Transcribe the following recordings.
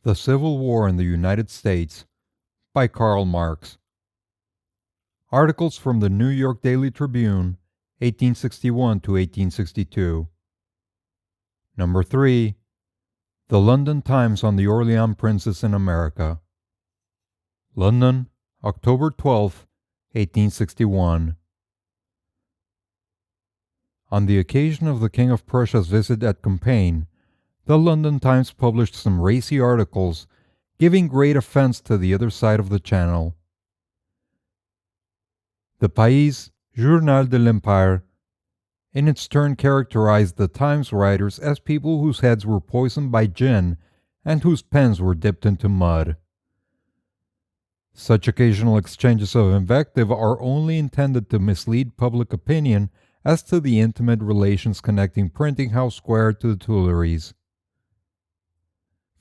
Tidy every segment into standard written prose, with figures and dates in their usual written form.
The Civil War in the United States by Karl Marx. Articles from the New York Daily Tribune, 1861 to 1862. Number 3. The London Times on the Orleans Princes in America. London, October 12, 1861. On the occasion of the King of Prussia's visit at Compiègne, the London Times published some racy articles giving great offense to the other side of the Channel. The Pays, Journal de l'Empire, in its turn characterized the Times writers as people whose heads were poisoned by gin and whose pens were dipped into mud. Such occasional exchanges of invective are only intended to mislead public opinion as to the intimate relations connecting Printing House Square to the Tuileries.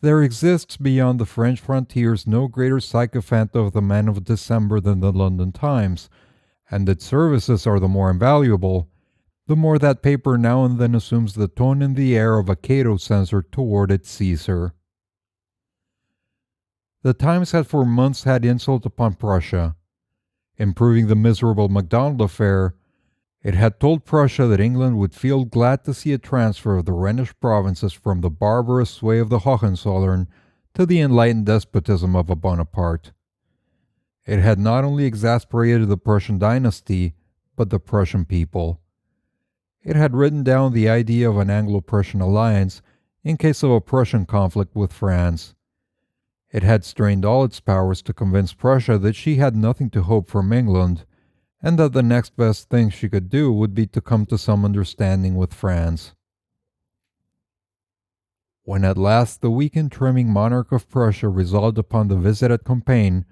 There exists beyond the French frontiers no greater sycophant of the Man of December than the London Times, and its services are the more invaluable, the more that paper now and then assumes the tone and the air of a Cato censor toward its Caesar. The Times had for months had insult upon Prussia. In proving the miserable MacDonald affair, it had told Prussia that England would feel glad to see a transfer of the Rhenish provinces from the barbarous sway of the Hohenzollern to the enlightened despotism of a Bonaparte. It had not only exasperated the Prussian dynasty, but the Prussian people. It had written down the idea of an Anglo-Prussian alliance in case of a Prussian conflict with France. It had strained all its powers to convince Prussia that she had nothing to hope from England, and that the next best thing she could do would be to come to some understanding with France. When at last the weak and trimming monarch of Prussia resolved upon the visit at Compiègne,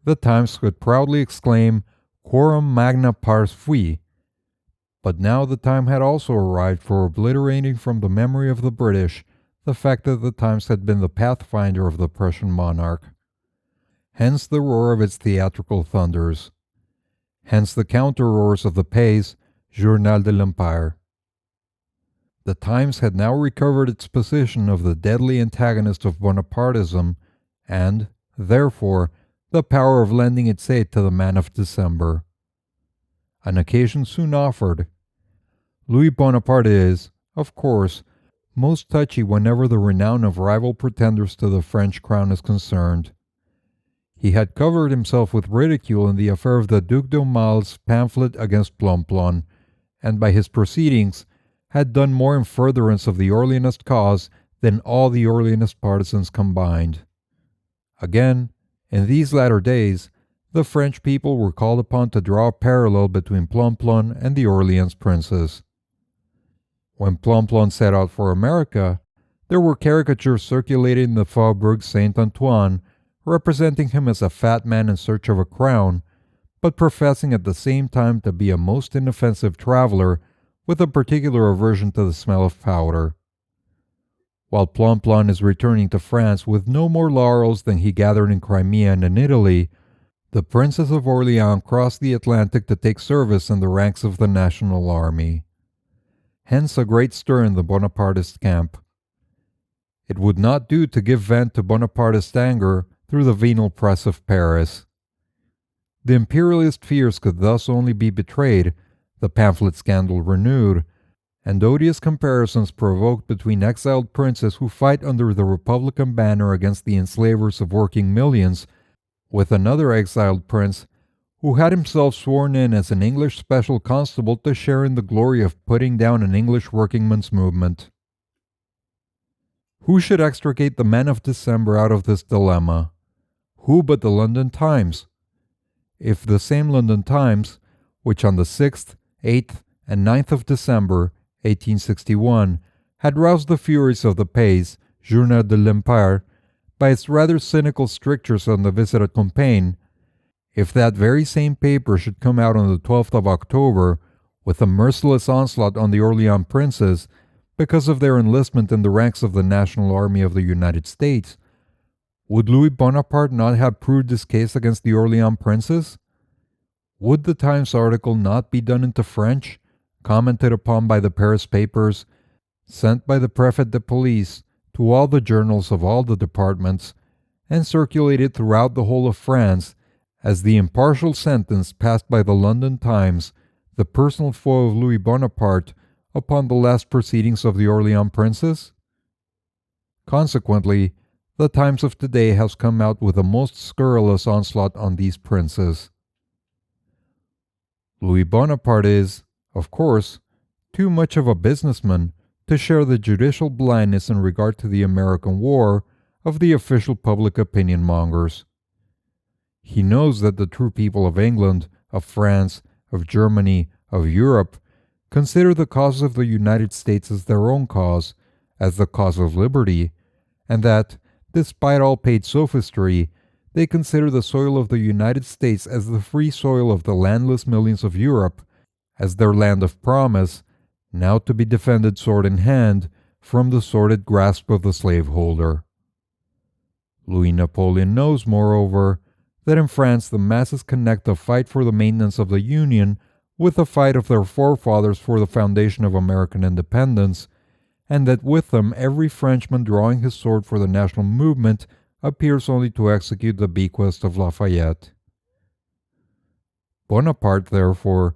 the Times could proudly exclaim, "Quorum magna pars fui." But now the time had also arrived for obliterating from the memory of the British the fact that the Times had been the pathfinder of the Prussian monarch. Hence the roar of its theatrical thunders. Hence the counter-roars of the Pays, Journal de l'Empire. The Times had now recovered its position of the deadly antagonist of Bonapartism, and, therefore, the power of lending its aid to the Man of December. An occasion soon offered. Louis Bonaparte is, of course, most touchy whenever the renown of rival pretenders to the French crown is concerned. He had covered himself with ridicule in the affair of the Duc d'Aumale's pamphlet against Plomplon, and by his proceedings had done more in furtherance of the Orleanist cause than all the Orleanist partisans combined. Again, in these latter days, the French people were called upon to draw a parallel between Plomplon and the Orleans princes. When Plomplon set out for America, there were caricatures circulated in the Faubourg Saint-Antoine representing him as a fat man in search of a crown, but professing at the same time to be a most inoffensive traveler with a particular aversion to the smell of powder. While Plomplon is returning to France with no more laurels than he gathered in Crimea and in Italy, the princes of Orleans crossed the Atlantic to take service in the ranks of the national army. Hence a great stir in the Bonapartist camp. It would not do to give vent to Bonapartist anger through the venal press of Paris. The imperialist fears could thus only be betrayed, the pamphlet scandal renewed, and odious comparisons provoked between exiled princes who fight under the Republican banner against the enslavers of working millions, with another exiled prince who had himself sworn in as an English special constable to share in the glory of putting down an English workingmen's movement. Who should extricate the Men of December out of this dilemma? Who but the London Times? If the same London Times, which on the 6th, 8th, and 9th of December, 1861, had roused the furies of the Pays, Journal de l'Empire, by its rather cynical strictures on the visit at Compiègne, if that very same paper should come out on the 12th of October with a merciless onslaught on the Orleans princes because of their enlistment in the ranks of the National Army of the United States, would Louis Bonaparte not have proved his case against the Orleans princes? Would the Times article not be done into French, commented upon by the Paris papers, sent by the Préfet de Police to all the journals of all the departments and circulated throughout the whole of France as the impartial sentence passed by the London Times, the personal foe of Louis Bonaparte, upon the last proceedings of the Orléans princes? Consequently, the Times of today has come out with a most scurrilous onslaught on these princes. Louis Bonaparte is, of course, too much of a businessman to share the judicial blindness in regard to the American war of the official public opinion mongers. He knows that the true people of England, of France, of Germany, of Europe, consider the cause of the United States as their own cause, as the cause of liberty, and that, despite all paid sophistry, they consider the soil of the United States as the free soil of the landless millions of Europe, as their land of promise, now to be defended sword in hand from the sordid grasp of the slaveholder. Louis Napoleon knows, moreover, that in France the masses connect the fight for the maintenance of the Union with the fight of their forefathers for the foundation of American independence, and that with them every Frenchman drawing his sword for the national movement appears only to execute the bequest of Lafayette. Bonaparte, therefore,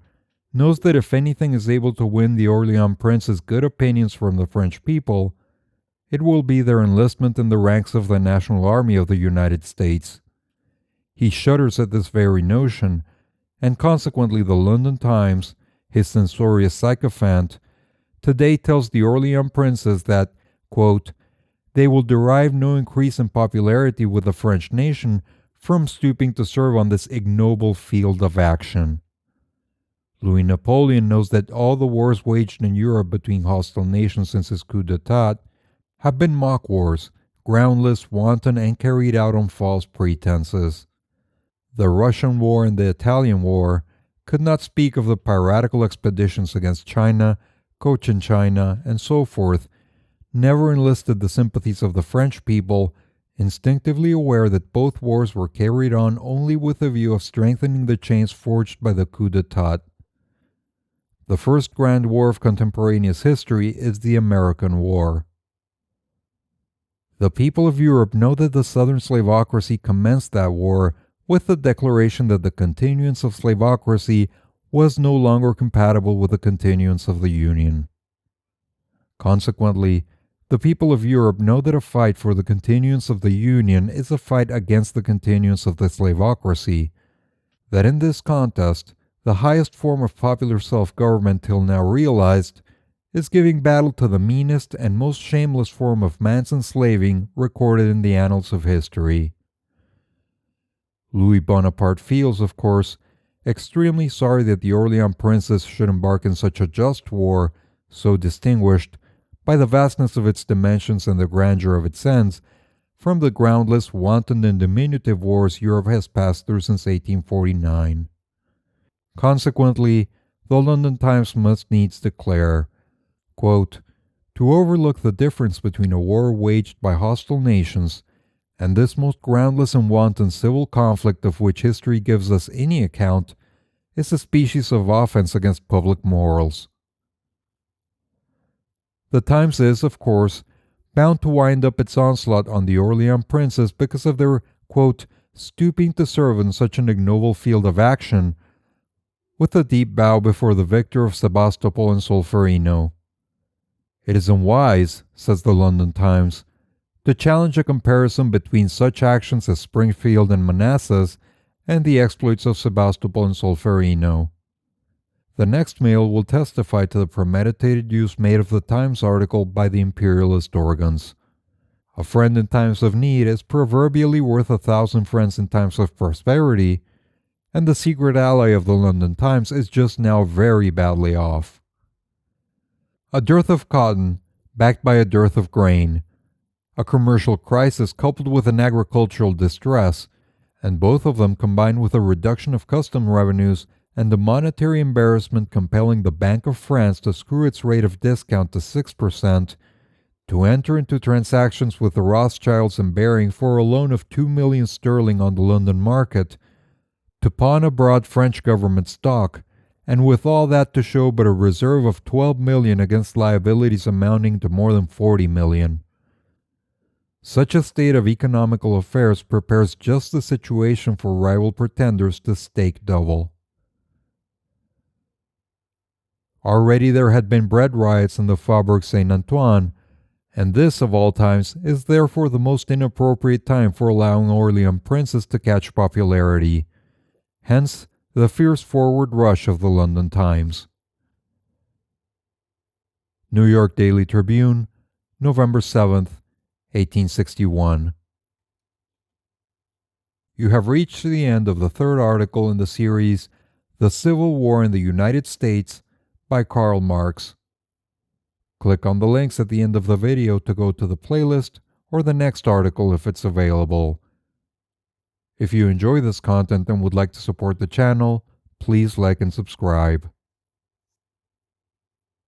knows that if anything is able to win the Orléans princes' good opinions from the French people, it will be their enlistment in the ranks of the National Army of the United States. He shudders at this very notion, and consequently the London Times, his censorious sycophant, today tells the Orléans princes that, quote, they will derive no increase in popularity with the French nation from stooping to serve on this ignoble field of action. Louis Napoleon knows that all the wars waged in Europe between hostile nations since his coup d'etat have been mock wars, groundless, wanton, and carried out on false pretenses. The Russian War and the Italian War could not speak of the piratical expeditions against China, Cochin China, and so forth, never enlisted the sympathies of the French people, instinctively aware that both wars were carried on only with the view of strengthening the chains forged by the coup d'etat. The first grand war of contemporaneous history is the American War. The people of Europe know that the Southern slavocracy commenced that war with the declaration that the continuance of slavocracy was no longer compatible with the continuance of the Union. Consequently, the people of Europe know that a fight for the continuance of the Union is a fight against the continuance of the slavocracy, that in this contest, the highest form of popular self-government till now realized is giving battle to the meanest and most shameless form of man's enslaving recorded in the annals of history. Louis Bonaparte feels, of course, extremely sorry that the Orléans princes should embark in such a just war, so distinguished, by the vastness of its dimensions and the grandeur of its ends, from the groundless, wanton, and diminutive wars Europe has passed through since 1849. Consequently, the London Times must needs declare, quote, to overlook the difference between a war waged by hostile nations and this most groundless and wanton civil conflict of which history gives us any account is a species of offense against public morals. The Times is, of course, bound to wind up its onslaught on the Orléans princes because of their, quote, stooping to serve in such an ignoble field of action, with a deep bow before the victor of Sebastopol and Solferino. It is unwise, says the London Times, to challenge a comparison between such actions as Springfield and Manassas and the exploits of Sebastopol and Solferino. The next mail will testify to the premeditated use made of the Times article by the imperialist organs. A friend in times of need is proverbially worth 1,000 friends in times of prosperity, and the secret ally of the London Times is just now very badly off. A dearth of cotton, backed by a dearth of grain, a commercial crisis coupled with an agricultural distress, and both of them combined with a reduction of custom revenues and a monetary embarrassment compelling the Bank of France to screw its rate of discount to 6%, to enter into transactions with the Rothschilds and Baring for a loan of 2 million sterling on the London market, to pawn abroad French government stock, and with all that to show but a reserve of 12 million against liabilities amounting to more than 40 million. Such a state of economical affairs prepares just the situation for rival pretenders to stake double. Already there had been bread riots in the Faubourg Saint-Antoine, and this, of all times, is therefore the most inappropriate time for allowing Orleans princes to catch popularity. Hence, the fierce forward rush of the London Times. New York Daily Tribune, November 7th, 1861. You have reached the end of the third article in the series, The Civil War in the United States, by Karl Marx. Click on the links at the end of the video to go to the playlist or the next article if it's available. If you enjoy this content and would like to support the channel, please like and subscribe.